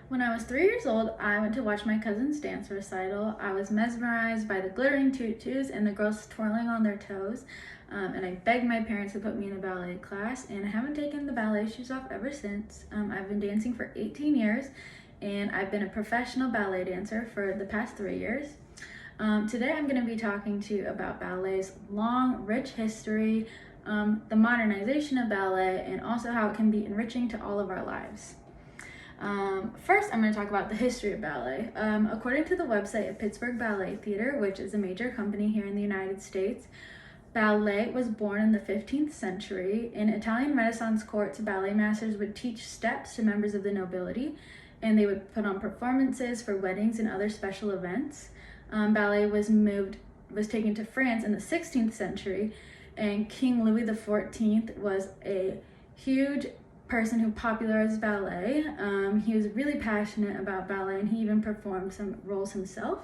When I was 3 years old, I went to watch my cousin's dance recital. I was mesmerized by the glittering tutus and the girls twirling on their toes. And I begged my parents to put me in a ballet class, and I haven't taken the ballet shoes off ever since. I've been dancing for 18 years, and I've been a professional ballet dancer for the past 3 years. Today I'm going to be talking to you about ballet's long, rich history, the modernization of ballet, and also how it can be enriching to all of our lives. First, I'm going to talk about the history of ballet. According to the website of Pittsburgh Ballet Theater, which is a major company here in the United States, ballet was born in the 15th century. In Italian Renaissance courts, ballet masters would teach steps to members of the nobility, and they would put on performances for weddings and other special events. Ballet was taken to France in the 16th century, and King Louis XIV was a huge person who popularized ballet. He was really passionate about ballet, and he even performed some roles himself.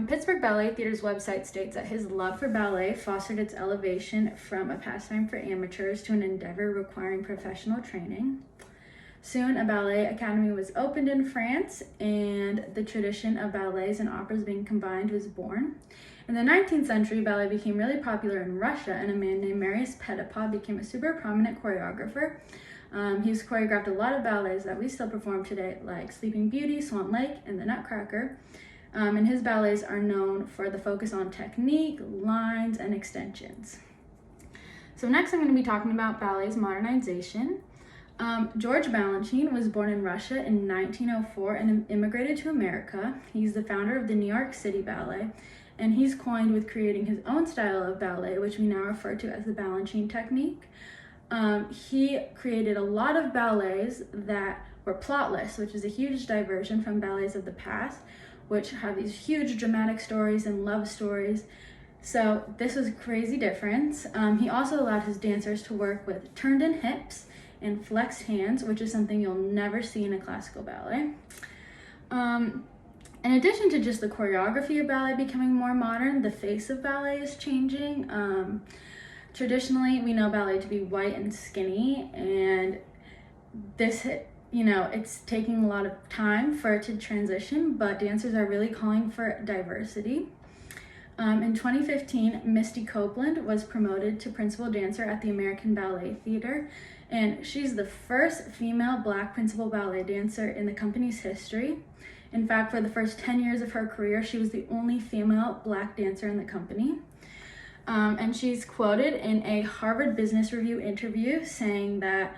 Pittsburgh Ballet Theater's website states that his love for ballet fostered its elevation from a pastime for amateurs to an endeavor requiring professional training. Soon, a ballet academy was opened in France, and the tradition of ballets and operas being combined was born. In the 19th century, ballet became really popular in Russia, and a man named Marius Petipa became a super prominent choreographer. He's choreographed a lot of ballets that we still perform today, like Sleeping Beauty, Swan Lake, and The Nutcracker. And his ballets are known for the focus on technique, lines, and extensions. So next I'm going to be talking about ballet's modernization. George Balanchine was born in Russia in 1904 and immigrated to America. He's the founder of the New York City Ballet, and he's coined with creating his own style of ballet, which we now refer to as the Balanchine technique. He created a lot of ballets that were plotless, which is a huge diversion from ballets of the past, which have these huge dramatic stories and love stories. So this was a crazy difference. He also allowed his dancers to work with turned in hips and flexed hands, which is something you'll never see in a classical ballet. In addition to just the choreography of ballet becoming more modern, the face of ballet is changing. Traditionally, we know ballet to be white and skinny, and this, it's taking a lot of time for it to transition, but dancers are really calling for diversity. In 2015, Misty Copeland was promoted to principal dancer at the American Ballet Theater, and she's the first female Black principal ballet dancer in the company's history. In fact, for the first 10 years of her career, she was the only female Black dancer in the company. And she's quoted in a Harvard Business Review interview saying that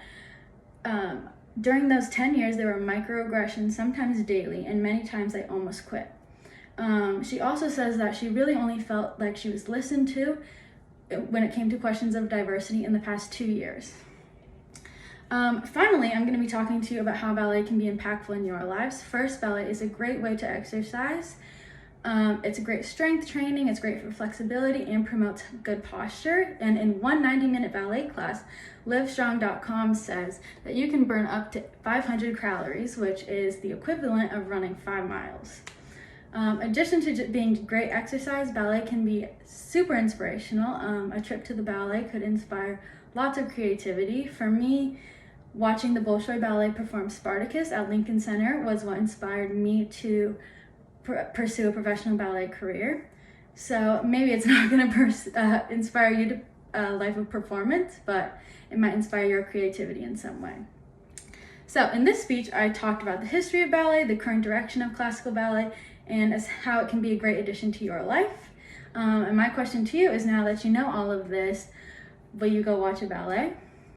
during those 10 years, there were microaggressions, sometimes daily, and many times I almost quit. She also says that she really only felt like she was listened to when it came to questions of diversity in the past 2 years. Finally, I'm going to be talking to you about how ballet can be impactful in your lives. First, ballet is a great way to exercise. It's a great strength training, it's great for flexibility, and promotes good posture. And in one 90-minute ballet class, Livestrong.com says that you can burn up to 500 calories, which is the equivalent of running 5 miles. In addition to being great exercise, ballet can be super inspirational. A trip to the ballet could inspire lots of creativity. For me, watching the Bolshoi Ballet perform Spartacus at Lincoln Center was what inspired me to pursue a professional ballet career. So maybe it's not going to inspire you to a life of performance, but it might inspire your creativity in some way. So in this speech, I talked about the history of ballet, the current direction of classical ballet, and as how it can be a great addition to your life. And my question to you is, now that you know all of this, will you go watch a ballet?